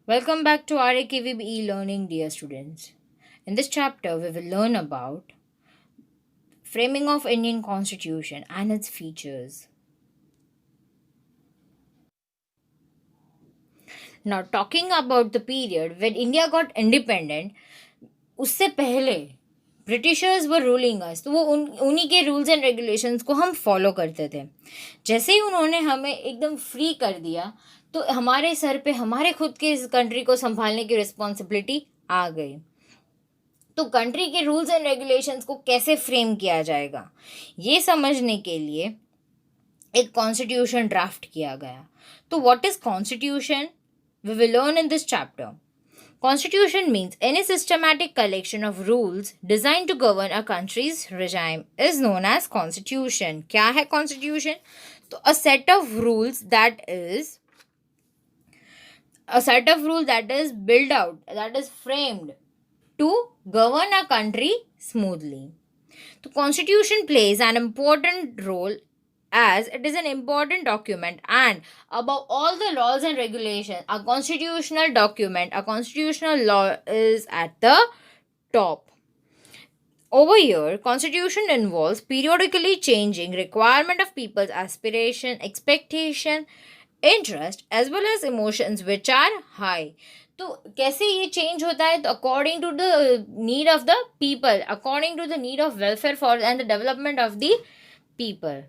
Welcome back to RAKVB e-learning, dear students. In this chapter, we will learn about framing of Indian Constitution and its features. Now, talking about the period when India got independent, उससे पहले Britishers were ruling अस, तो वो उन्हीं के rules and regulations को हम follow करते थे. जैसे ही उन्होंने हमें एकदम फ्री कर दिया, तो हमारे सर पे हमारे खुद के इस कंट्री को संभालने की रिस्पॉन्सिबिलिटी आ गई. तो कंट्री के रूल्स एंड रेगुलेशंस को कैसे फ्रेम किया जाएगा, ये समझने के लिए एक कॉन्स्टिट्यूशन ड्राफ्ट किया गया. तो what is constitution? We will learn in this chapter. Constitution means any systematic collection of rules designed to govern a country's regime is known as constitution. क्या है constitution? तो a set of rules that is built out, that is framed to govern a country smoothly. The constitution plays an important role as it is an important document, and above all the laws and regulations, a constitutional document, a constitutional law is at the top. Over here, constitution involves periodically changing requirement of people's aspiration, expectation, interest as well as emotions which are high. तो कैसे ये change होता है? तो according to the need of the people, according to the need of welfare for and the development of the people.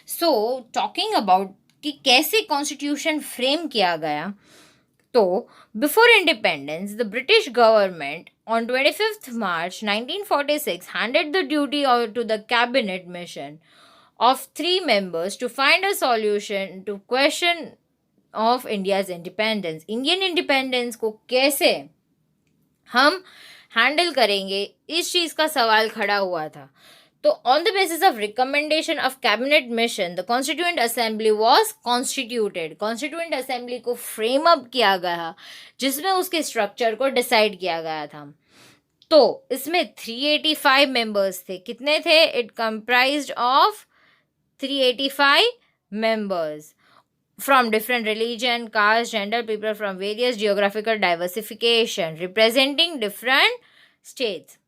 So talking about कि कैसे constitution frame किया गया, तो before independence the British government on 25th March 1946 handed the duty to the cabinet mission of 3 members to find a solution to question of India's independence. Indian independence को कैसे हम handle करेंगे, इस चीज़ का सवाल खड़ा हुआ था. तो on the basis of recommendation of cabinet mission the constituent assembly was constituted. Constituent assembly को फ्रेम अप किया गया, जिसमें उसके स्ट्रक्चर को डिसाइड किया गया था. तो इसमें 385 मेंबर्स थे. कितने थे? It comprised of 385 members from different religion, caste, gender, people from various geographical diversification, representing different states,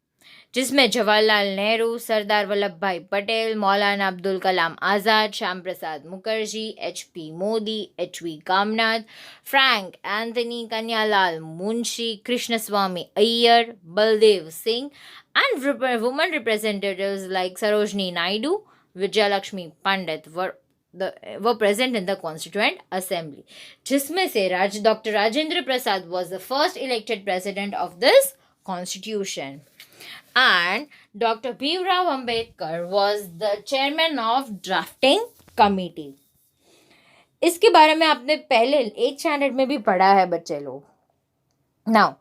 जिसमें Jawaharlal Nehru, Sardar Vallabh Bhai Patel, Maulana Abdul Kalam Azad, Shyam Prasad Mukherjee, HP Modi, HV Kamnath, Frank Anthony, Kanyalal Munshi, Krishnaswami Iyer, Baldev Singh, and women representatives like Sarojini Naidu, Vijayalakshmi Pandit were present in the Constituent Assembly, जिसमें से Dr. Rajendra Prasad was the first elected president of this constitution, and Dr. Bhimrao Ambedkar was the chairman of drafting committee. इसके बारे में आपने पहले 8th standard में भी पढ़ा है बच्चे लोग. Now,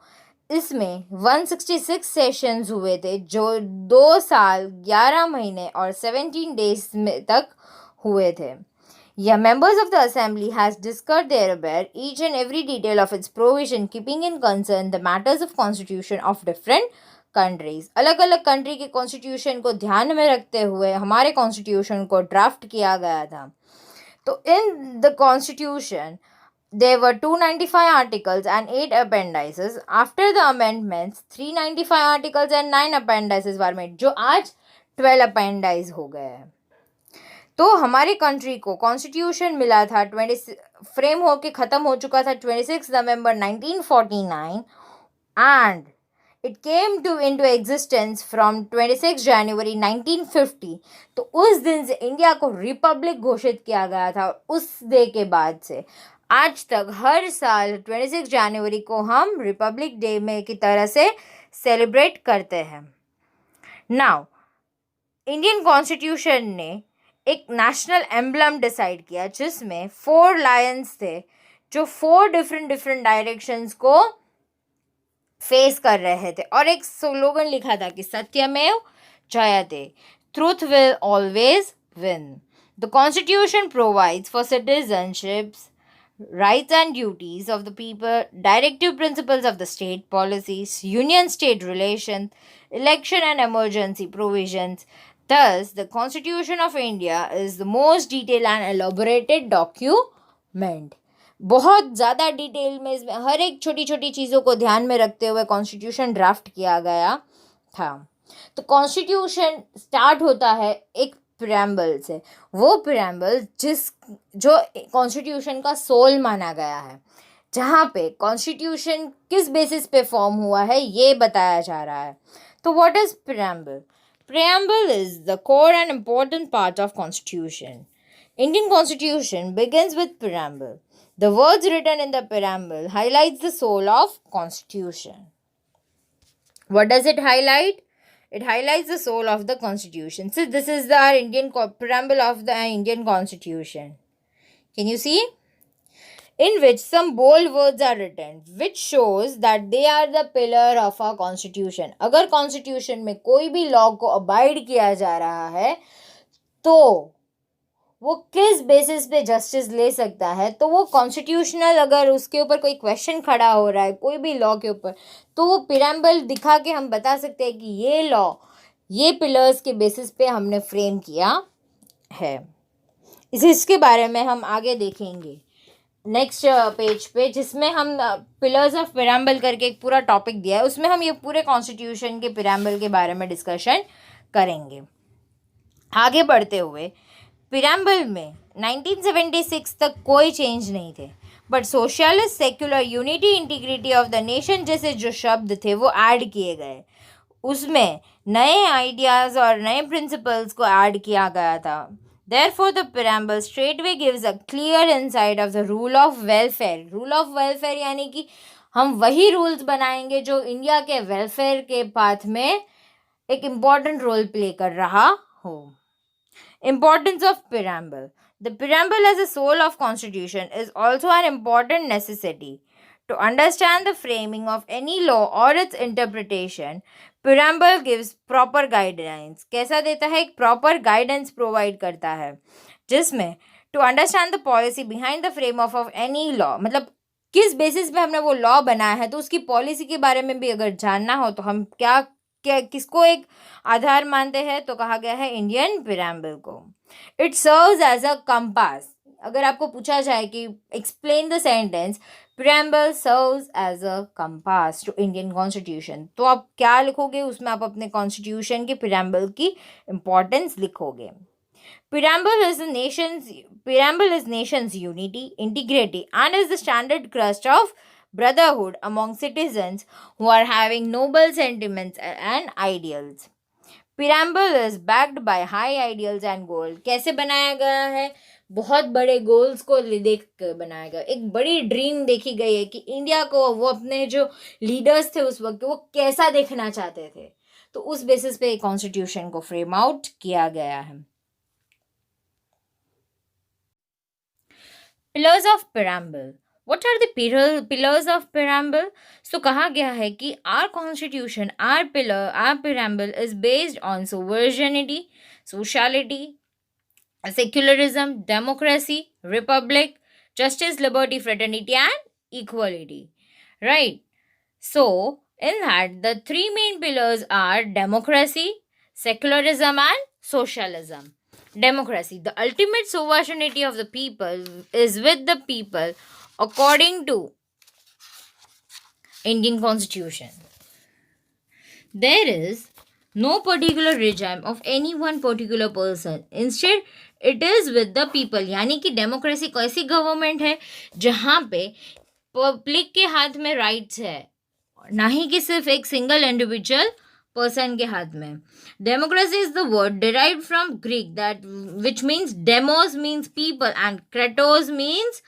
इसमें 166 सेशंस हुए थे, जो 2 साल 11 महीने और 17 days में तक हुए थे. Yeah, members of the assembly has discussed thereof each and every detail of its provision, keeping in concern the matters of constitution of different countries. अलग अलग कंट्री के कॉन्स्टिट्यूशन को ध्यान में रखते हुए हमारे कॉन्स्टिट्यूशन को ड्राफ्ट किया गया था. तो इन the constitution there were 295 articles and 8 appendices. After the amendments, 395 articles and 9 appendices were made, जो आज 12 appendices हो गए हैं. तो हमारी कंट्री को कॉन्स्टिट्यूशन मिला था, फ्रेम होके ख़त्म हो चुका था 26 नवंबर 1949, and it came to into existence from 26 January 1950. तो उस दिन से इंडिया को रिपब्लिक घोषित किया गया था. उस डे के बाद से आज तक हर साल 26 जनवरी को हम रिपब्लिक डे में की तरह से सेलिब्रेट करते हैं. नाउ, इंडियन कॉन्स्टिट्यूशन ने एक नेशनल एम्बलम डिसाइड किया, जिसमें 4 लायंस थे, जो 4 डिफरेंट डायरेक्शंस को फेस कर रहे थे, और एक स्लोगन लिखा था कि सत्यमेव जयते, truth will always win. The constitution provides for citizenships, rights and duties of the people, directive principles of the state policies, union-state relations, election and emergency provisions. Thus, the Constitution of India is the most detailed and elaborated document. बहुत ज़्यादा detail में इसमें हर एक छोटी छोटी चीज़ों को ध्यान में रखते हुए कॉन्स्टिट्यूशन ड्राफ्ट किया गया था। तो कॉन्स्टिट्यूशन स्टार्ट होता है एक प्रेम्बल से, वो प्रेम्बल जो कॉन्स्टिट्यूशन का सोल माना गया है, जहाँ पे कॉन्स्टिट्यूशन किस बेसिस पे फॉर्म हुआ है ये बताया जा रहा है। तो what is preamble? Preamble is the core and important part of Constitution. Indian Constitution begins with preamble. The words written in the preamble highlights the soul of Constitution. What does it highlight? It highlights the soul of the Constitution. So this is the preamble of the Indian Constitution. Can you see? In which some bold words are written, which shows that they are the pillar of our constitution. अगर constitution में कोई भी law को abide किया जा रहा है तो वो किस बेसिस पे जस्टिस ले सकता है, तो वो कॉन्स्टिट्यूशनल, अगर उसके ऊपर कोई क्वेश्चन खड़ा हो रहा है कोई भी लॉ के ऊपर, तो वो पिराम्बल दिखा के हम बता सकते हैं कि ये लॉ ये पिलर्स के बेसिस पे हमने फ्रेम किया है। इसके बारे में हम आगे देखेंगे नेक्स्ट पेज पे, जिसमें हम पिलर्स ऑफ पिराम्बल करके एक पूरा टॉपिक दिया है, उसमें हम ये पूरे कॉन्स्टिट्यूशन के पिराम्बल के बारे में डिस्कशन करेंगे। आगे बढ़ते हुए पिराम्बल में 1976 तक कोई चेंज नहीं थे, but socialist, secular, unity, integrity of the nation जैसे जो शब्द थे वो ऐड किए गए। उसमें नए आइडियाज़ और नए प्रिंसिपल्स को ऐड किया गया था। Therefore, the preamble straightway gives a clear insight of the rule of welfare. Rule of welfare यानी कि हम वही रूल्स बनाएंगे जो इंडिया के वेलफेयर के पाथ में एक इम्पॉर्टेंट रोल प्ले कर रहा हो। Importance of preamble. The preamble as a soul of constitution is also an important necessity. To understand the framing of any law or its interpretation, preamble gives proper guidelines. कैसा देता है? एक proper guidance provide करता है, जिसमें to understand the policy behind the frame of any law, मतलब किस basis पे हमने वो लॉ बनाया है, तो उसकी पॉलिसी के बारे में भी अगर जानना हो तो हम किसको एक आधार मानते हैं, तो कहा गया है इंडियन पिराम्बल को। It serves as a compass. अगर आपको पूछा जाए कि explain the sentence preamble serves as a compass to Indian Constitution, तो आप क्या लिखोगे उसमें? आप अपने कॉन्स्टिट्यूशन के preamble की इम्पोर्टेंस लिखोगे। Preamble is nation's unity, integrity, and is the standard crust of brotherhood among citizens who are having noble sentiments and ideals. Preamble is backed by high ideals and goals. कैसे बनाया गया है? बहुत बड़े goals को देख कर बनाया गया। एक बड़ी ड्रीम देखी गई है कि इंडिया को वो अपने जो लीडर्स थे उस वक्त वो कैसा देखना चाहते थे, तो उस बेसिस पे कॉन्स्टिट्यूशन को फ्रेम आउट किया गया है। Pillars of preamble. What are the pillars of preamble? So कहा गया है कि our constitution, our preamble is based on sovereignty, sociality, secularism, democracy, republic, justice, liberty, fraternity, and equality. Right? So in that the three main pillars are democracy, secularism, and socialism. Democracy, the ultimate sovereignty of the people is with the people according to Indian Constitution. There is no particular regime of any one particular person. Instead, it is with the people. यानी कि democracy को ऐसी government है जहाँ पे public के हाथ में राइट्स है, ना ही कि सिर्फ एक सिंगल इंडिविजुअल पर्सन के हाथ में। Democracy is the word derived from Greek that which means demos means people and Kratos means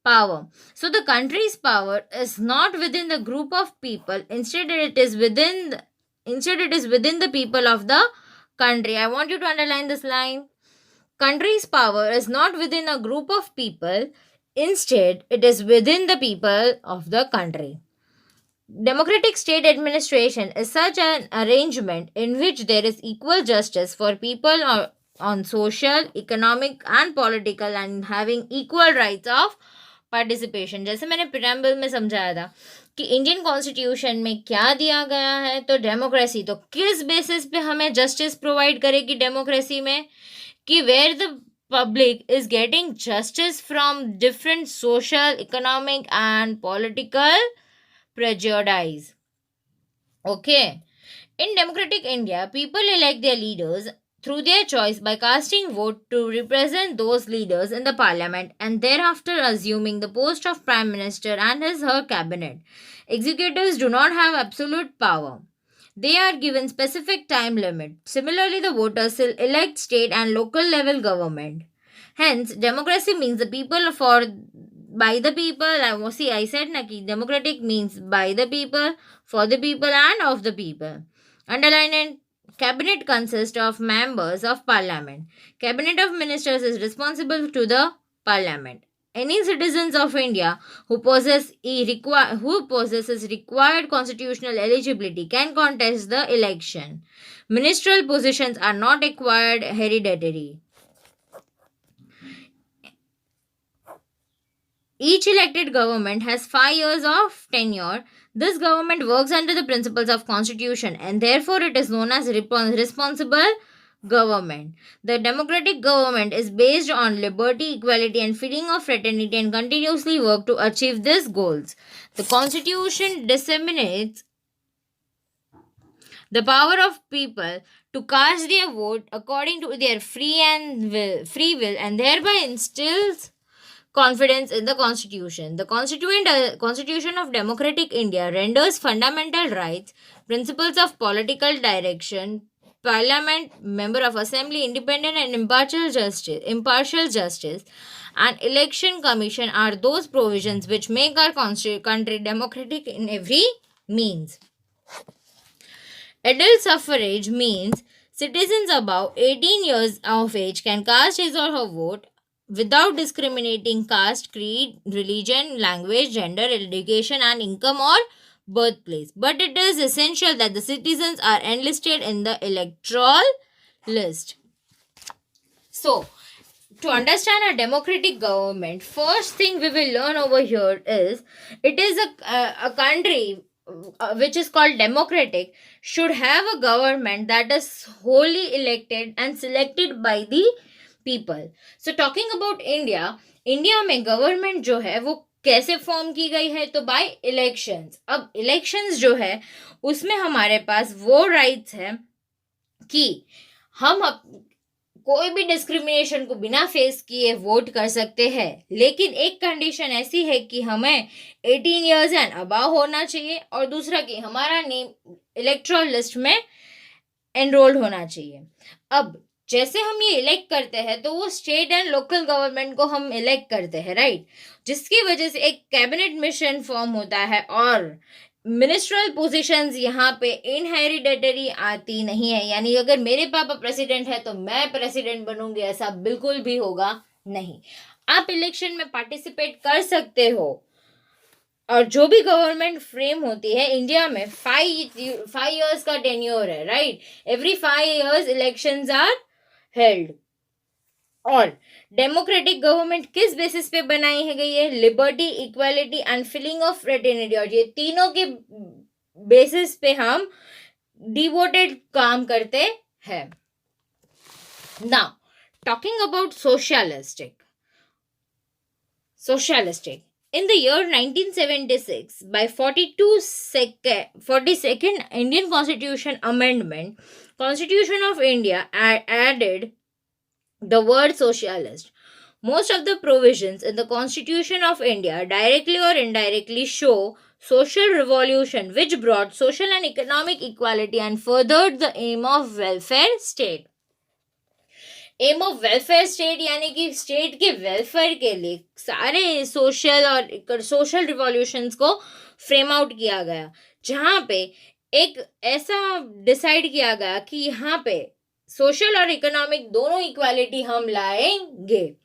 power. So the country's power is not within the group of people. Instead, it is within the people of the country. I want you to underline this line. Country's power is not within a group of people. Instead, it is within the people of the country. Democratic state administration is such an arrangement in which there is equal justice for people on social, economic, and political, and having equal rights of participation. जैसे मैंने preamble में समझाया था कि Indian constitution में क्या दिया गया है, तो डेमोक्रेसी, तो किस बेसिस पे हमें जस्टिस प्रोवाइड करेगी डेमोक्रेसी में, कि where the public is getting justice from different social, economic, and political prejudice. Okay. In democratic India, people elect their leaders through their choice by casting vote to represent those leaders in the parliament and thereafter assuming the post of prime minister and his her cabinet. Executives do not have absolute power. They are given specific time limit. Similarly, the voters still elect state and local level government. Hence, democracy means the people for by the people. I said na ki democratic means by the people, for the people, and of the people. Underline it. Cabinet consists of members of parliament. Cabinet of ministers is responsible to the parliament. Any citizens of India who possesses required constitutional eligibility can contest the election. Ministerial positions are not acquired hereditary. Each elected government has 5 years of tenure. This government works under the principles of constitution and therefore it is known as responsible government. The democratic government is based on liberty, equality and feeling of fraternity and continuously work to achieve these goals. The constitution disseminates the power of people to cast their vote according to their free will and thereby instills confidence in the constitution. The constitution of democratic India renders fundamental rights, principles of political direction, parliament, member of assembly, independent and impartial justice, and election commission are those provisions which make our country democratic in every means. Adult suffrage means citizens above 18 years of age can cast his or her vote without discriminating caste, creed, religion, language, gender, education, and income or birthplace. But it is essential that the citizens are enlisted in the electoral list. So, to understand a democratic government, first thing we will learn over here is it is a country which is called democratic should have a government that is wholly elected and selected by the people. So talking about India, India में government जो है वो कैसे form की गई है, तो bye elections. अब इलेक्शंस जो है उसमें हमारे पास वो राइट्स है कि हम कोई भी डिस्क्रिमिनेशन को बिना फेस किए वोट कर सकते हैं, लेकिन एक कंडीशन ऐसी है कि हमें 18 इयर्स एंड अबाव होना चाहिए और दूसरा कि हमारा नेम इलेक्टोरल लिस्ट में एनरोल्ड होना चाहिए. अब जैसे हम ये इलेक्ट करते हैं तो वो स्टेट एंड लोकल गवर्नमेंट को हम इलेक्ट करते हैं, राइट, जिसकी वजह से एक कैबिनेट मिशन फॉर्म होता है और मिनिस्ट्रियल पोजीशंस यहाँ पे इनहेरिडेटरी आती नहीं है. यानी अगर मेरे पापा प्रेसिडेंट है तो मैं प्रेसिडेंट बनूंगी, ऐसा बिल्कुल भी होगा नहीं. आप इलेक्शन में पार्टिसिपेट कर सकते हो और जो भी गवर्नमेंट फ्रेम होती है इंडिया में 5 years का टेन्योर है, right. Every 5 years elections are held. और डेमोक्रेटिक गवर्नमेंट किस बेसिस पे बनाई है गई है? Liberty, equality and feeling of fraternity. और ये तीनों के बेसिस पे हम डिवोटेड काम करते हैं. Now talking about socialistic. In the year 1976, by 42nd Indian Constitution Amendment, Constitution of India added the word socialist. Most of the provisions in the Constitution of India directly or indirectly show social revolution which brought social and economic equality and furthered the aim of welfare state. Aim of welfare state यानी कि state के welfare के लिए सारे social revolutions को frame out किया गया, जहाँ पे एक ऐसा डिसाइड किया गया कि यहाँ पे सोशल और इकोनॉमिक दोनों इक्वालिटी हम लाएंगे.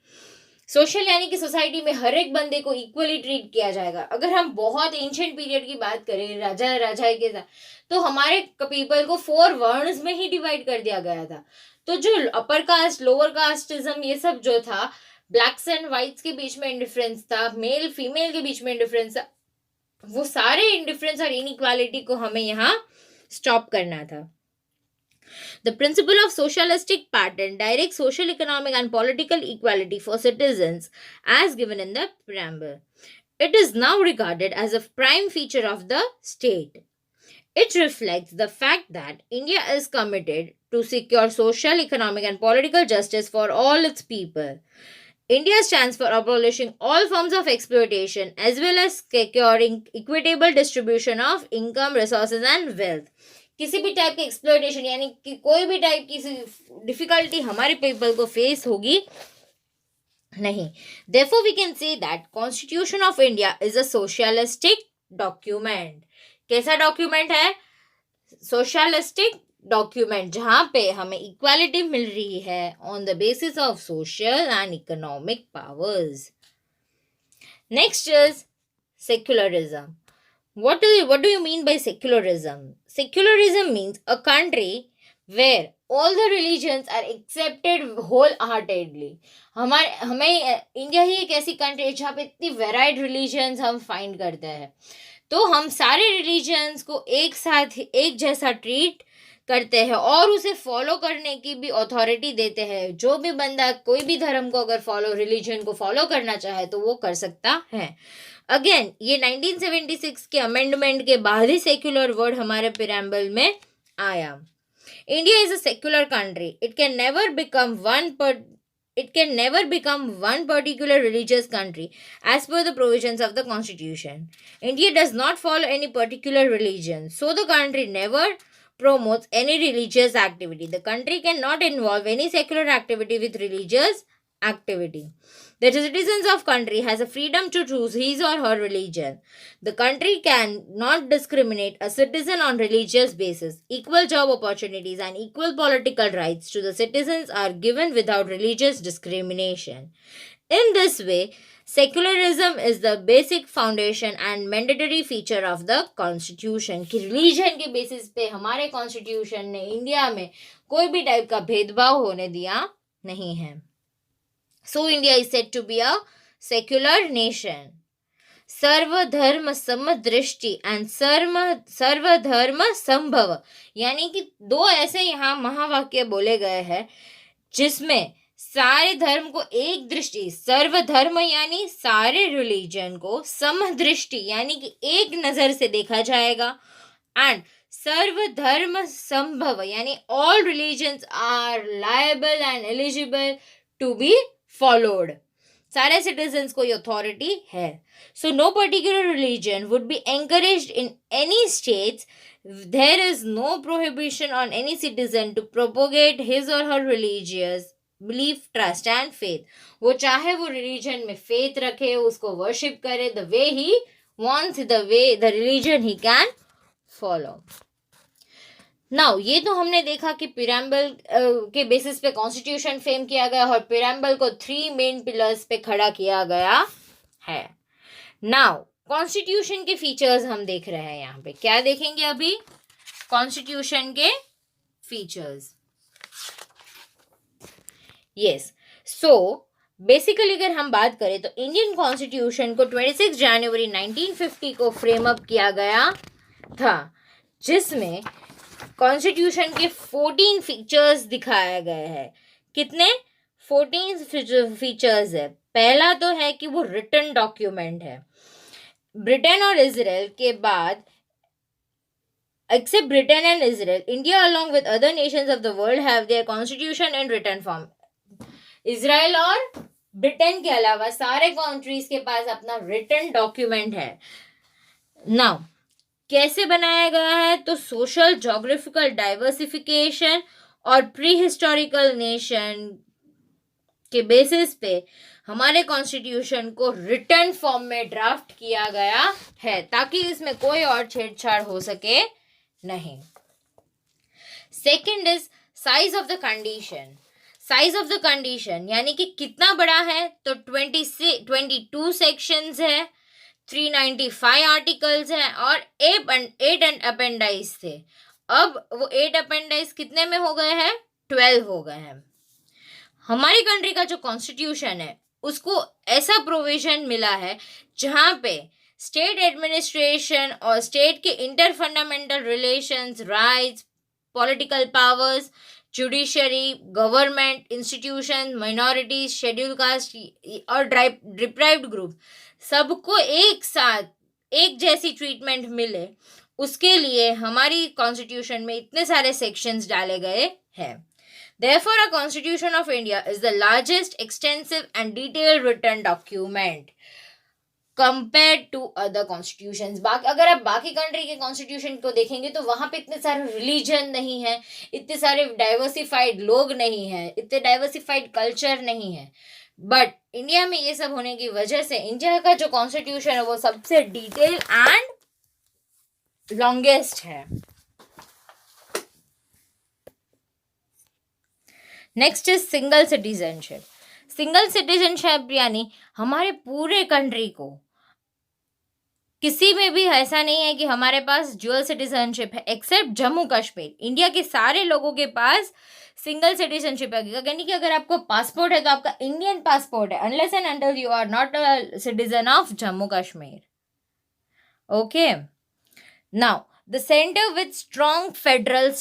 सोशल यानी कि सोसाइटी में हर एक बंदे को इक्वली ट्रीट किया जाएगा. अगर हम बहुत एंशियंट पीरियड की बात करें राजा के साथ, तो हमारे पीपल को 4 वर्ण्स में ही डिवाइड कर दिया गया था. तो जो अपर कास्ट, लोअर कास्टिज्म, ये सब जो था, ब्लैक्स एंड व्हाइट्स के बीच में इंडिफरेंस था, मेल फीमेल के बीच में इंडिफरेंस था, वो सारे इंडिफरेंस और इनइक्वालिटी को हमें यहाँ स्टॉप करना था. The principle of socialistic pattern directs social, economic, and political equality for citizens as given in the preamble. It is now regarded as a prime feature of the state. It reflects the fact that India is committed to secure social, economic, and political justice for all its people. India stands for abolishing all forms of exploitation as well as securing equitable distribution of income, resources, and wealth. किसी भी type के exploitation यानी कि कोई भी type की difficulty हमारे people को फेस होगी नहीं. Therefore, we can say that Constitution of India is a socialistic document. कैसा डॉक्यूमेंट है? सोशलिस्टिक डॉक्यूमेंट, जहां पे हमें इक्वालिटी मिल रही है on the basis of social and economic powers. Next is secularism. What do you mean by secularism? Secularism means a country where all the religions are accepted wholeheartedly. हमें India ही एक ऐसी country है जहाँ पे इतनी varied religions हम find करते हैं. तो हम सारे रिलीजन्स को एक साथ एक जैसा ट्रीट करते हैं और उसे फॉलो करने की भी अथॉरिटी देते हैं. जो भी बंदा कोई भी धर्म को अगर रिलीजन को फॉलो करना चाहे तो वो कर सकता है. अगेन ये 1976 के अमेंडमेंट के बाद ही सेक्युलर वर्ड हमारे प्रीएम्बल में आया. India is a secular country. It can never become one particular religious country as per the provisions of the Constitution. India does not follow any particular religion, so the country never promotes any religious activity. The country cannot involve any secular activity with religious activity. The citizens of country has a freedom to choose his or her religion. The country can not discriminate a citizen on religious basis. Equal job opportunities and equal political rights to the citizens are given without religious discrimination. In this way, secularism is the basic foundation and mandatory feature of the constitution. कि religion के basis पे हमारे constitution ने India में कोई भी type का भेदभाव होने दिया नहीं है. So India is said to be a secular nation. सर्वधर्म समदृष्टि एंड सर्वधर्म संभव, यानी कि दो ऐसे यहाँ महावाक्य बोले गए हैं जिसमें सारे धर्म को एक दृष्टि, सर्वधर्म यानी सारे रिलीजन को, समदृष्टि यानी कि एक नजर से देखा जाएगा, एंड सर्वधर्म संभव यानी all religions are liable and eligible to be followed. सारे सिटीजन्स को ये अथॉरिटी है. So no particular religion would be encouraged in any states. There is no prohibition on any citizen to propagate his or her religious belief, trust and faith. वो चाहे वो religion में faith रखे, उसको worship करे, the way he wants, the religion he can follow. Now ये तो हमने देखा कि प्रीएम्बल के बेसिस पे कॉन्स्टिट्यूशन फ्रेम किया गया और प्रीएम्बल को 3 मेन पिलर्स पे खड़ा किया गया है. नाउ कॉन्स्टिट्यूशन के फीचर्स हम देख रहे हैं. यहाँ पे क्या देखेंगे अभी? कॉन्स्टिट्यूशन के फीचर्स. यस, सो बेसिकली अगर हम बात करें तो इंडियन कॉन्स्टिट्यूशन को 26 जनवरी 1950 को फ्रेम अप किया गया था, जिसमें कॉन्स्टिट्यूशन के 14 फीचर्स दिखाए गए हैं. कितने? 14 फीचर्स है. पहला तो है कि वो रिटन डॉक्यूमेंट है. ब्रिटेन और इजराइल के बाद, except Britain and Israel, India along with other nations of the world have their constitution in written form. Israel और ब्रिटेन के अलावा सारे कंट्रीज के पास अपना रिटन डॉक्यूमेंट है. नाउ कैसे बनाया गया है? तो सोशल जोग्राफिकल डाइवर्सिफिकेशन और प्री हिस्टोरिकल नेशन के बेसिस पे हमारे कॉन्स्टिट्यूशन को रिटन फॉर्म में ड्राफ्ट किया गया है ताकि इसमें कोई और छेड़छाड़ हो सके नहीं. Second is size of the condition. Size of the condition यानी कि कितना बड़ा है? तो 22 सेक्शंस है, 395 आर्टिकल्स हैं और 8 अपेंडाइज थे. अब वो 8 अपेंडाइज कितने में हो गए हैं? 12 हो गए हैं. हमारी कंट्री का जो कॉन्स्टिट्यूशन है उसको ऐसा प्रोविजन मिला है जहाँ पे स्टेट एडमिनिस्ट्रेशन और स्टेट के inter fundamental relations, rights, political powers, judiciary, government institution, minorities, schedule caste और डिप्राइव्ड ग्रुप सबको एक साथ एक जैसी ट्रीटमेंट मिले, उसके लिए हमारी कॉन्स्टिट्यूशन में इतने सारे सेक्शंस डाले गए हैं. Therefore, a Constitution of India is the largest, extensive and detailed written document compared to other constitutions. अगर आप बाकी कंट्री के कॉन्स्टिट्यूशन को देखेंगे तो वहां पे इतने सारे रिलीजन नहीं है, इतने सारे डाइवर्सिफाइड लोग नहीं है, इतने डाइवर्सिफाइड कल्चर नहीं है. बट इंडिया में ये सब होने की वजह से इंडिया का जो कॉन्स्टिट्यूशन है वो सबसे डिटेल एंड लॉन्गेस्ट है. Next is single citizenship. Single citizenship यानी हमारे पूरे कंट्री को किसी में भी ऐसा नहीं है कि हमारे पास ड्यूअल सिटीजनशिप है, एक्सेप्ट जम्मू कश्मीर. इंडिया के सारे लोगों के पास सिंगल सिटीजनशिप है, यानी कि अगर आपको पासपोर्ट है तो आपका इंडियन पासपोर्ट है, unless and until you are not a citizen of Jammu Kashmir. Okay, now the centre with strong federal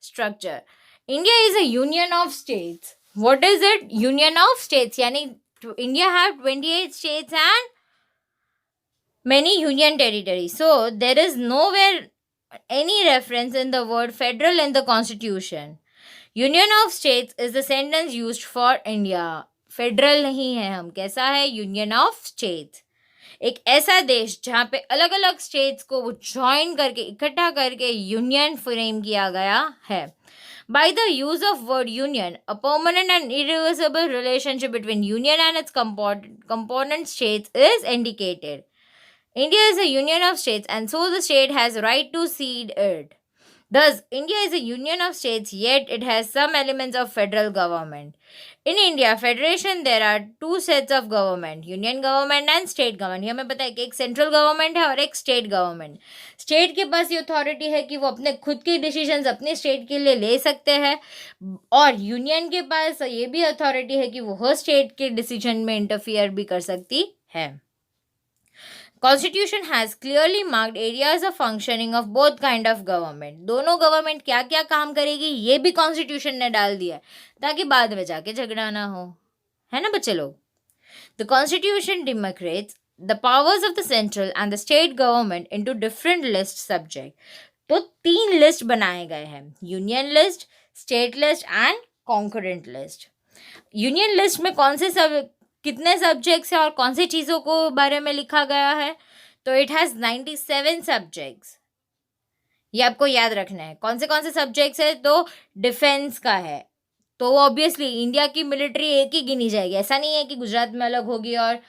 structure. India is a union of states. What is it? Union of states. Yani India have 28 states and many union territories. So there is nowhere any reference in the word federal in the constitution. Union of states is the sentence used for India. Federal नहीं है हम, कैसा है? Union of states. एक ऐसा देश जहाँ पे अलग अलग स्टेट्स को वो ज्वाइन करके इकट्ठा करके यूनियन फ्रेम किया गया है. By the use of word union, a permanent and irreversible relationship between union and it's component states is indicated. India is a union of states and so the state has right to cede it. Thus, India is a union of states, yet it has some elements of federal government. In India, federation, there are two sets of government, union government and state government. ये हमें पता है कि एक central government है और एक state government. State के पास ये अथॉरिटी है कि वो अपने खुद के डिसीजंस अपने स्टेट के लिए ले सकते हैं, और यूनियन के पास ये भी अथॉरिटी है कि वो हर स्टेट के डिसीजन में इंटरफियर भी कर सकती है. Constitution has clearly marked areas of functioning of both kind of government. दोनों गवर्नमेंट क्या क्या काम करेगी ये भी कॉन्स्टिट्यूशन ने डाल दिया ताकि बाद में जाके झगड़ा ना हो, है ना बच्चे लोग. The Constitution demarcates the powers of the central and the state government into different list subject. तो 3 लिस्ट बनाए गए हैं, union list, state list and concurrent list. Union list में कौन से सब कितने सब्जेक्ट्स हैं और कौन सी चीज़ों को बारे में लिखा गया है, तो इट हैज़ 97 सब्जेक्ट्स. ये आपको याद रखना है कौन से सब्जेक्ट्स है. तो डिफेंस का है, तो ऑब्वियसली इंडिया की मिलिट्री एक ही गिनी जाएगी. ऐसा नहीं है कि गुजरात में अलग होगी और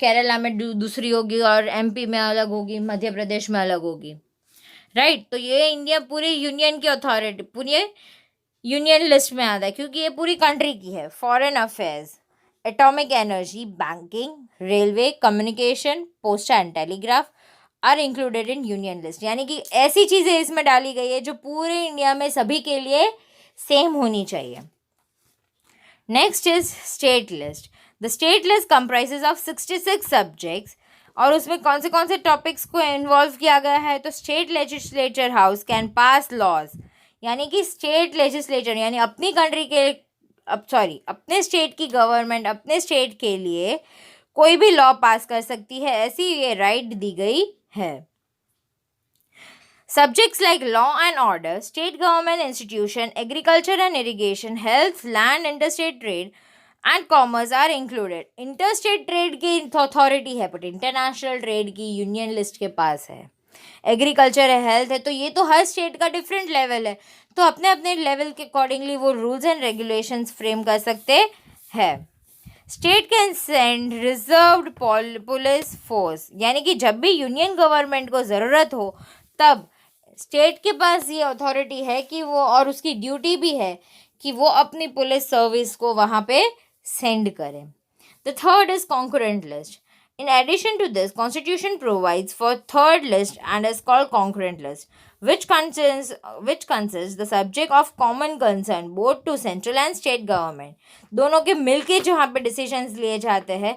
केरला में दूसरी होगी और एमपी में अलग होगी, मध्य प्रदेश में अलग होगी, राइट. तो ये इंडिया पूरी यूनियन की अथॉरिटी पूरी यूनियन लिस्ट में आता है क्योंकि ये पूरी कंट्री की है. Foreign affairs, atomic energy, banking, railway, communication, post and telegraph are included in union list. यानी कि ऐसी चीज़ें इसमें डाली गई है जो पूरे इंडिया में सभी के लिए सेम होनी चाहिए. Next is state list. The state list comprises of 66 subjects और उसमें कौन से टॉपिक्स को इन्वॉल्व किया गया है. तो state legislature house can pass laws, यानी कि स्टेट लेजिस्लेचर यानी अपनी कंट्री के अपने स्टेट की गवर्नमेंट अपने स्टेट के लिए कोई भी लॉ पास कर सकती है, ऐसी ये राइट दी गई है. Subjects like law and order, state government institution, agriculture and irrigation, health, land, interstate trade and commerce are included. Interstate trade की अथॉरिटी है बट इंटरनेशनल ट्रेड की यूनियन लिस्ट के पास है. एग्रीकल्चर है, हेल्थ है, तो ये तो हर स्टेट का डिफरेंट लेवल है, तो अपने अपने लेवल के अकॉर्डिंगली वो रूल्स एंड रेगुलेशंस फ्रेम कर सकते हैं. State can send reserved police force, यानी कि जब भी यूनियन गवर्नमेंट को ज़रूरत हो तब स्टेट के पास ये अथॉरिटी है कि वो, और उसकी ड्यूटी भी है कि वो अपनी पुलिस सर्विस को वहाँ पे सेंड करें. The third is concurrent list. In addition to this, Constitution provides for third list and is called concurrent list, which consists the subject of common concern both to central and state government. दोनों के मिलके जहाँ पे decisions लिए जाते हैं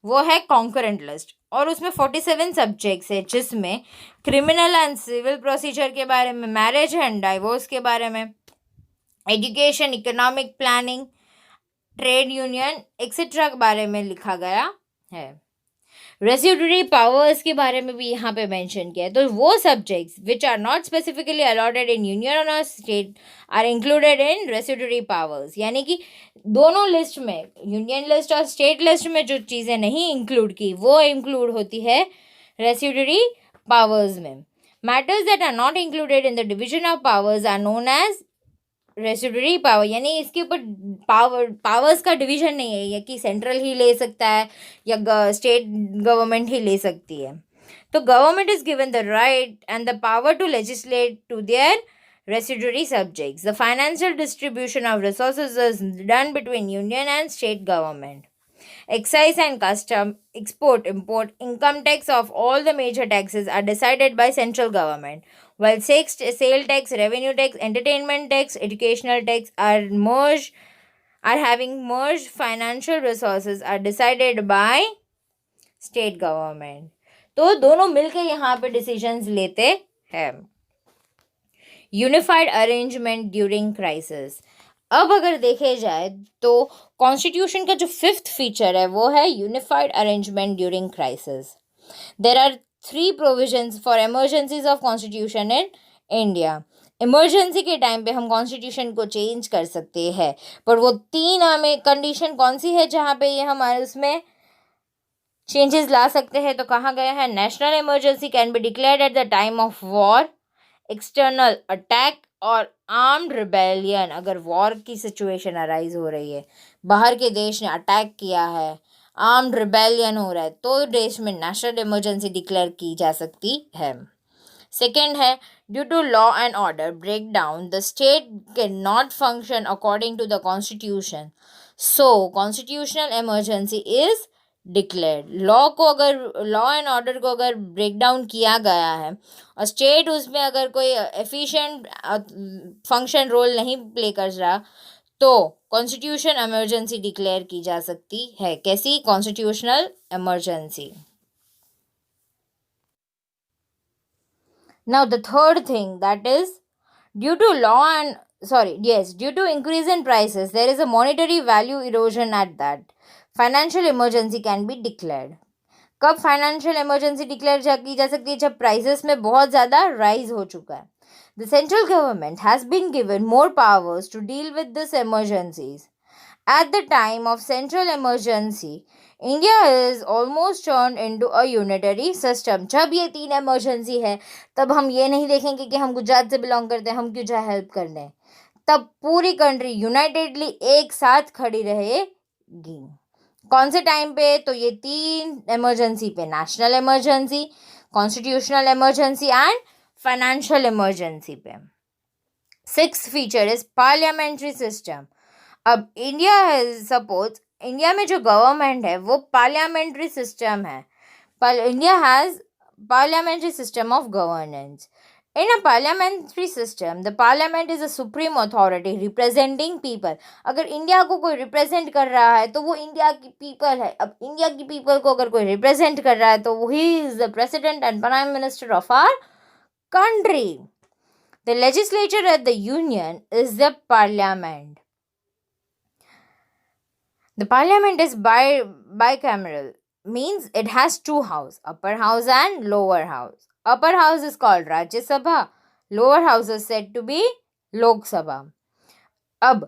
वो है कॉन्करेंट लिस्ट, और उसमें 47 सब्जेक्ट्स है, जिसमें क्रिमिनल एंड सिविल प्रोसीजर के बारे में, मैरिज एंड डाइवोर्स के बारे में, education, economic planning, trade union etcetera के बारे में लिखा गया है। रेसिड्यूरी पावर्स के बारे में भी यहाँ पे मेंशन किया है। तो वो subjects which are not specifically allotted in union और state are included in residuary powers, यानी कि दोनों लिस्ट में, यूनियन लिस्ट और स्टेट लिस्ट में जो चीज़ें नहीं इंक्लूड की वो इंक्लूड होती है रेसिड्यूरी पावर्स में। Matters that are not included in the division of powers are known as residuary power, यानी इसके ऊपर पावर्स का डिवीजन नहीं है, या कि सेंट्रल ही ले सकता है या स्टेट गवर्नमेंट ही ले सकती है। तो government is given the right and the power to legislate to their residuary subjects. The financial distribution of resources is done between union and state government. Excise and custom, export, import, income tax of all the major taxes are decided by central government, while sale tax, revenue tax, entertainment tax, educational tax are having merged financial resources are decided by state government. तो दोनों मिलकर यहाँ पे decisions लेते हैं। Unified arrangement during crisis. अब अगर देखे जाए तो कॉन्स्टिट्यूशन का जो 5th फीचर है वो है unified arrangement during crisis. There are 3 provisions for emergencies of constitution in India. Emergency के टाइम पे हम कॉन्स्टिट्यूशन को चेंज कर सकते हैं, पर वो 3 हमें कंडीशन कौन सी है जहाँ पे ये हमारे उसमें चेंजेस ला सकते हैं। तो कहा गया है, national emergency can be declared at the time of war, external attack और आर्म्ड रिबेलियन। अगर वॉर की सिचुएशन अराइज हो रही है, बाहर के देश ने अटैक किया है, आर्म्ड रिबेलियन हो रहा है, तो देश में नेशनल इमरजेंसी डिक्लेयर की जा सकती है। सेकेंड है, due to law and order break down the state can not function according to the constitution, so constitutional emergency is declared. Law and order को अगर ब्रेक डाउन किया गया है और स्टेट उसमें अगर कोई एफिशिएंट फंक्शन रोल नहीं प्ले कर रहा, तो कॉन्स्टिट्यूशन इमरजेंसी डिक्लेयर की जा सकती है। कैसी? Constitutional emergency. Now the third thing, that is due to increase in prices, there is a monetary value erosion at that. Financial emergency can be declared. कब फाइनेंशियल इमरजेंसी डिक्लेयर की जा सकती है? जब प्राइसेस में बहुत ज़्यादा राइज हो चुका है। The central government has been given more powers to deal with this emergencies. At the time of central emergency, India is almost turned into a unitary system. जब ये 3 इमरजेंसी है, तब हम ये नहीं देखेंगे कि हम गुजरात से बिलोंग करते हैं, हम क्यों जाए हेल्प करने। तब पूरी कंट्री यूनाइटेडली एक साथ खड़ी रहेगी। कौन से टाइम पे? तो ये 3 इमरजेंसी पे, national emergency, constitutional emergency and financial emergency पे। 6th feature is parliamentary system. अब इंडिया में जो गवर्नमेंट है वो पार्लियामेंट्री सिस्टम है। India has parliamentary system of governance. In a parliamentary system, the parliament is a supreme authority representing people. अगर India को कोई रिप्रेजेंट कर रहा है तो वो इंडिया की पीपल है। अब इंडिया की पीपल को अगर कोई रिप्रेजेंट कर रहा है तो वही is the president and prime minister of our country. The legislature at the union is the parliament. The parliament is bicameral, means it has 2 houses, upper house and lower house. Upper house is called Rajya Sabha, lower house is said to be Lok Sabha. Ab,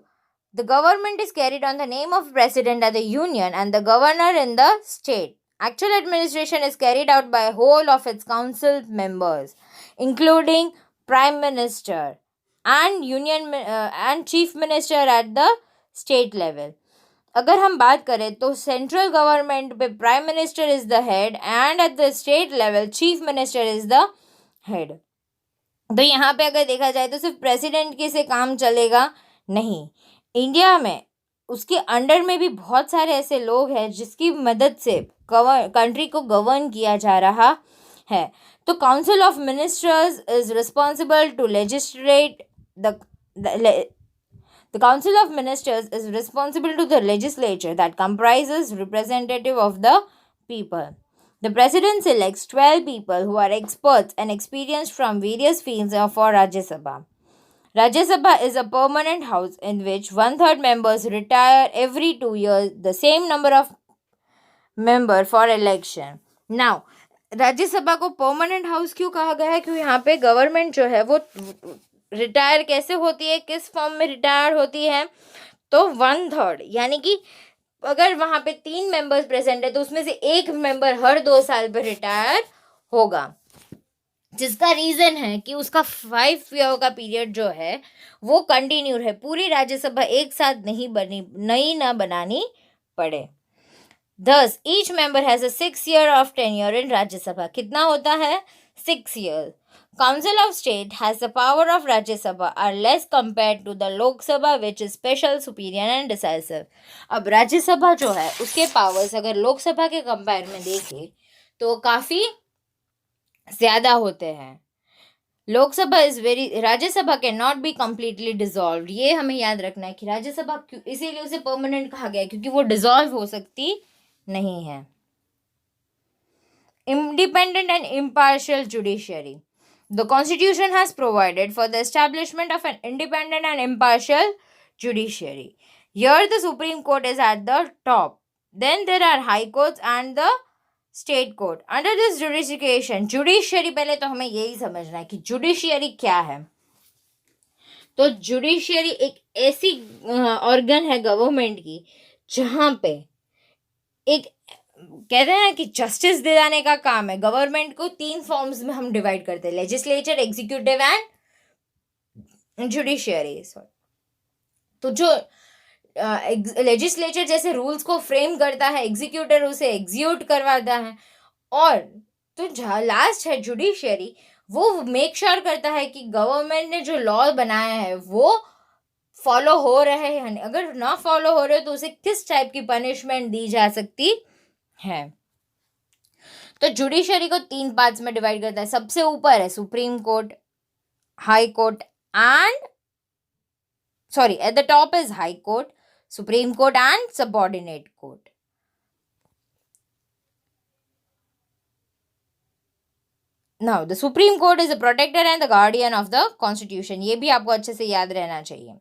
the government is carried on the name of president at the union and the governor in the state. Actual administration is carried out by whole of its council members, including prime minister and chief minister at the state level. अगर हम बात करें तो central government पे prime minister is the head and at the state level chief minister is the head. तो यहाँ पे अगर देखा जाए तो सिर्फ प्रेसिडेंट के से काम चलेगा नहीं। इंडिया में उसके अंडर में भी बहुत सारे ऐसे लोग हैं जिसकी मदद से कंट्री को गवर्न किया जा रहा है। तो council of ministers is responsible to legislate The Council of Ministers is responsible to the legislature that comprises representative of the people. The president selects 12 people who are experts and experienced from various fields for Rajya Sabha. Rajya Sabha is a permanent house in which one-third members retire every 2 years, the same number of member for election. Now, Rajya Sabha को permanent house क्यों कहा गया है? क्योंकि यहाँ पे government जो है वो रिटायर कैसे होती है, किस फॉर्म में रिटायर होती है? तो 1/3, यानी कि अगर वहाँ पे 3 मेंबर्स प्रेजेंट है तो उसमें से एक मेंबर हर 2 साल पर रिटायर होगा, जिसका रीजन है कि उसका 5 ईयर का पीरियड जो है वो कंटिन्यू है, पूरी राज्यसभा एक साथ नई ना बनानी पड़े. Thus, each member has a 6 year of tenure in Rajya Sabha. कितना होता है? 6 years. Council of State has the power of Rajya Sabha are less compared to the Lok Sabha, which is special, superior and decisive. अब राज्य सभा जो है उसके powers अगर लोक सभा के कंपेयर में देखें तो काफ़ी ज़्यादा होते हैं. Lok Sabha Rajya Sabha can not be completely dissolve. ये हमें याद रखना है कि राज्यसभा इसीलिए उसे परमानेंट कहा गया है क्योंकि वो डिजॉल्व हो सकती नहीं है. Independent and impartial judiciary. The constitution has provided for the establishment of an independent and impartial judiciary. Here the supreme court is at the top. Then there are high courts and the state court. Under this judication, judiciary, पहले तो हमें यही समझना है कि judiciary क्या है. तो जुडिशियरी एक ऐसी ऑर्गन है गवर्नमेंट की जहाँ पे एक कहते हैं कि जस्टिस दिलाने का काम है. गवर्नमेंट को 3 फॉर्म्स में हम डिवाइड करते हैं, लेजिस्लेचर, एग्जीक्यूटिव एंड जुडिशियरी. तो जो लेजिस्लेचर जैसे रूल्स को फ्रेम करता है, एग्जीक्यूटिव उसे एग्जीक्यूट करवाता है, और तो लास्ट है जुडिशियरी, वो मेक श्योर करता है कि गवर्नमेंट ने जो लॉ बनाया है वो फॉलो हो रहे हैं. अगर ना फॉलो हो रहे तो उसे किस टाइप की पनिशमेंट दी जा सकती है. तो जुडिशरी को 3 पार्ट्स में डिवाइड करता है. सबसे ऊपर है supreme court, high court and at the top is high court, supreme court and subordinate court. Now the supreme court is the protector and the guardian of the constitution. ये भी आपको अच्छे से याद रहना चाहिए.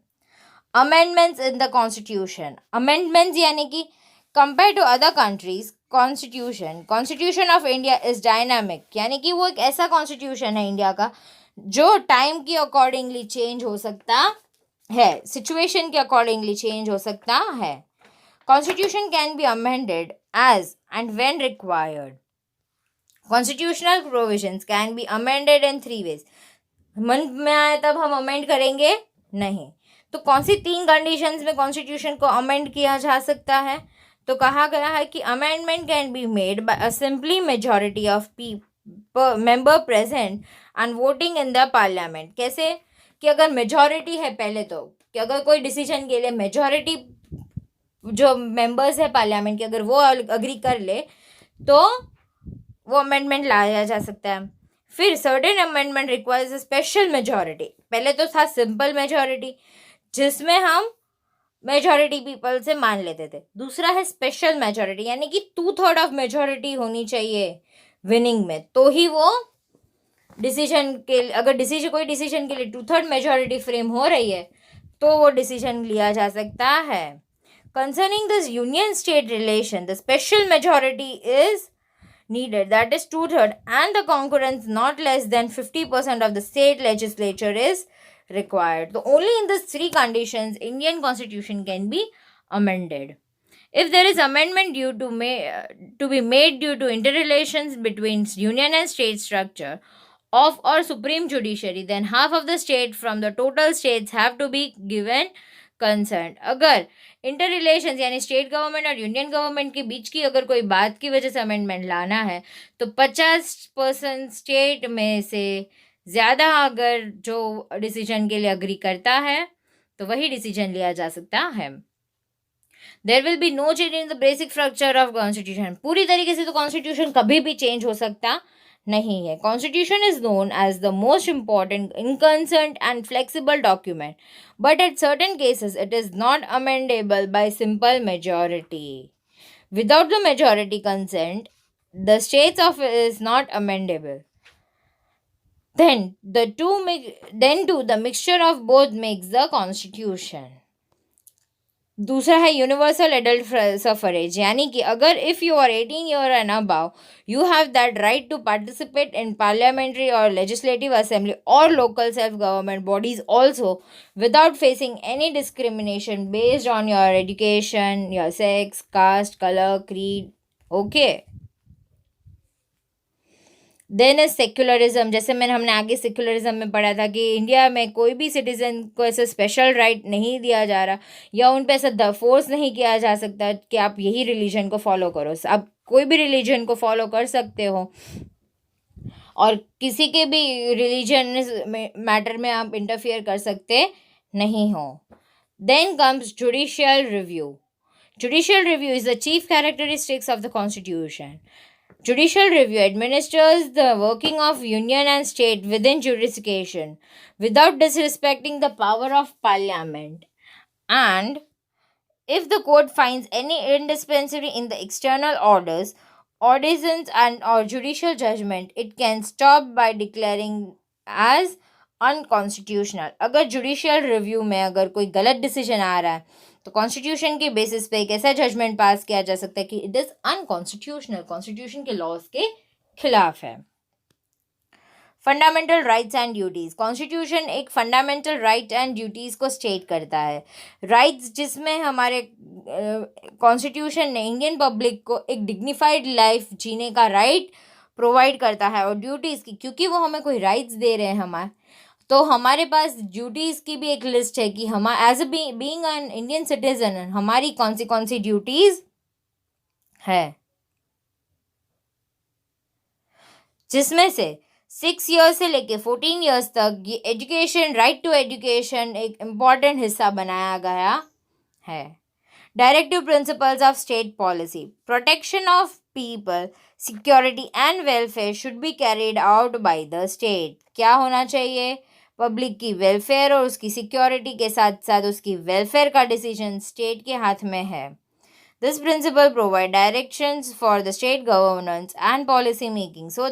Amendments in the constitution. Amendments यानी कि compare to other countries constitution of India is dynamic, यानी कि वो एक ऐसा कॉन्स्टिट्यूशन है इंडिया का जो टाइम के अकॉर्डिंगली चेंज हो सकता है, सिचुएशन के अकॉर्डिंगली चेंज हो सकता है. Constitution can be amended as and when required. Constitutional provisions can be amended in 3 ways. मन में आए तब हम अमेंड करेंगे नहीं. तो कौन सी 3 कंडीशंस में कॉन्स्टिट्यूशन को अमेंड किया जा सकता है? तो कहा गया है कि amendment can be made by a simply majority of member present and voting in the parliament. कैसे? कि अगर मेजॉरिटी है, पहले तो कि अगर कोई डिसीजन के लिए मेजॉरिटी जो मेंबर्स है पार्लियामेंट के अगर वो अग्री कर ले तो वो अमेंडमेंट लाया जा सकता है. फिर certain amendment requires a special majority. पहले तो था सिंपल मेजॉरिटी जिसमें हम मेजॉरिटी पीपल से मान लेते थे. दूसरा है स्पेशल मेजॉरिटी, यानी कि 2/3 ऑफ मेजॉरिटी होनी चाहिए विनिंग में, तो ही वो डिसीजन के अगर कोई डिसीजन के लिए 2/3 मेजॉरिटी फ्रेम हो रही है तो वो डिसीजन लिया जा सकता है. Concerning this union state relation the special majority is needed, that is 2/3, and the concurrence not less than 50% of the state legislature is required. So only in these 3 conditions Indian constitution can be amended. If there is amendment due to be made due to interrelations between union and state structure of or supreme judiciary, then half of the state from the total states have to be given consent. अगर inter relation यानी state government और union government के बीच की अगर कोई बात की वजह से अमेंडमेंट लाना है तो 50% स्टेट में से ज़्यादा अगर जो डिसीजन के लिए अग्री करता है तो वही डिसीजन लिया जा सकता है. There will be no change in the basic structure of constitution. पूरी तरीके से तो कॉन्स्टिट्यूशन कभी भी चेंज हो सकता नहीं है. Constitution is known as the most important in concert and flexible document, but at certain cases it is not amendable by simple majority. Without the majority consent, the states of is not amendable. Then too the mixture of both makes the constitution. दूसरा है universal adult suffrage, यानी कि अगर if you are 18 year and above you have that right to participate in parliamentary और legislative assembly और local self government bodies also without facing any discrimination based on your education, your sex, caste, colour, creed. Okay. Then is secularism. जैसे हमने आगे secularism में पढ़ा था कि India में कोई भी सिटीजन को ऐसे स्पेशल राइट नहीं दिया जा रहा या उन पे ऐसा फोर्स नहीं किया जा सकता कि आप यही रिलीजन को फॉलो करो. आप कोई भी रिलीजन को फॉलो कर सकते हो और किसी के भी रिलीजन मैटर में आप इंटरफियर कर सकते नहीं हो. Then comes judicial review. Judicial review is the chief characteristics of the Constitution. Judicial review administers the working of union and state within jurisdiction without disrespecting the power of parliament. And if the court finds any indispensability in the external orders, ordinances and or judicial judgment, it can stop by declaring as unconstitutional. अगर judicial review में अगर कोई गलत decision आ रहा है तो constitution के basis पे एक ऐसा जजमेंट पास किया जा सकता है कि इट इज अनकॉन्स्टिट्यूशनल, कॉन्स्टिट्यूशन के लॉज के खिलाफ है. Fundamental rights and duties. Constitution एक फंडामेंटल राइट एंड ड्यूटीज़ को स्टेट करता है. राइट्स जिसमें हमारे कॉन्स्टिट्यूशन ने इंडियन पब्लिक को एक डिग्निफाइड लाइफ जीने का राइट प्रोवाइड करता है, और ड्यूटीज़ की क्योंकि वो हमें कोई राइट्स दे रहे हैं हमारे, तो हमारे पास ड्यूटीज़ की भी एक लिस्ट है कि हम as a being an Indian citizen हमारी कौन सी ड्यूटीज़ है, जिसमें से 6 ईयर्स से लेके 14 ईयर्स तक ये एजुकेशन, राइट टू एजुकेशन एक इम्पॉर्टेंट हिस्सा बनाया गया है. Directive principles of state policy. Protection of people, security and welfare should be carried out by the state. क्या होना चाहिए? पब्लिक की वेलफेयर और उसकी सिक्योरिटी के साथ साथ उसकी वेलफेयर का डिसीजन स्टेट के हाथ में है. This principle provide directions for the state governance and policy making so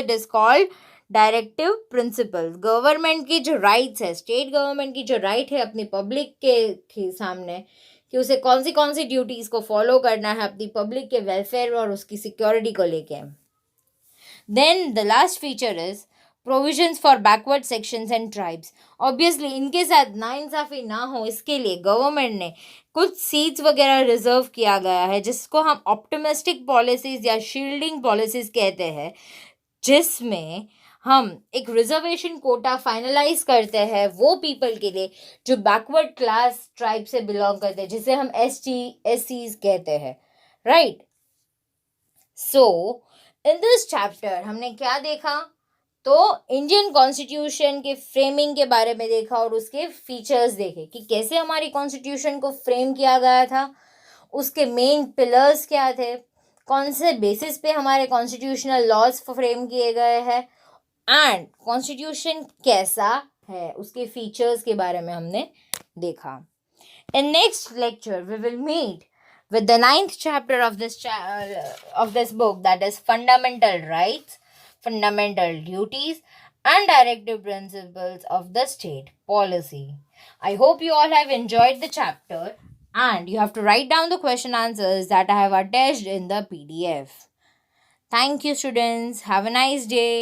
it is called directive principles. Government की जो राइट्स है, स्टेट गवर्नमेंट की जो राइट है अपनी पब्लिक के सामने कि उसे कौन सी ड्यूटीज़ को फॉलो करना है अपनी पब्लिक के वेलफेयर और उसकी सिक्योरिटी को लेके. Then the last feature is provisions for backward sections and tribes. Obviously इनके साथ नाइंसाफ़ी ना हो इसके लिए गवर्नमेंट ने कुछ सीट्स वगैरह रिजर्व किया गया है जिसको हम ऑप्टिमिस्टिक पॉलिसीज़ या शील्डिंग पॉलिसीज़ कहते हैं, जिसमें हम एक रिजर्वेशन कोटा फाइनलाइज करते हैं वो पीपल के लिए जो बैकवर्ड क्लास ट्राइब से बिलोंग करते हैं, जिसे हम SCs कहते हैं, right. So in this chapter हमने क्या देखा? तो इंडियन कॉन्स्टिट्यूशन के फ्रेमिंग के बारे में देखा और उसके फीचर्स देखे कि कैसे हमारी कॉन्स्टिट्यूशन को फ्रेम किया गया था, उसके मेन पिलर्स क्या थे, कौन से बेसिस पे हमारे कॉन्स्टिट्यूशनल लॉज फ्रेम किए गए हैं, एंड कॉन्स्टिट्यूशन कैसा है उसके फीचर्स के बारे में हमने देखा. In next lecture we will meet with the 9th chapter of this book, that is fundamental rights, fundamental duties and directive principles of the state policy. I hope you all have enjoyed the chapter and you have to write down the question answers that I have attached in the PDF. Thank you students. Have a nice day.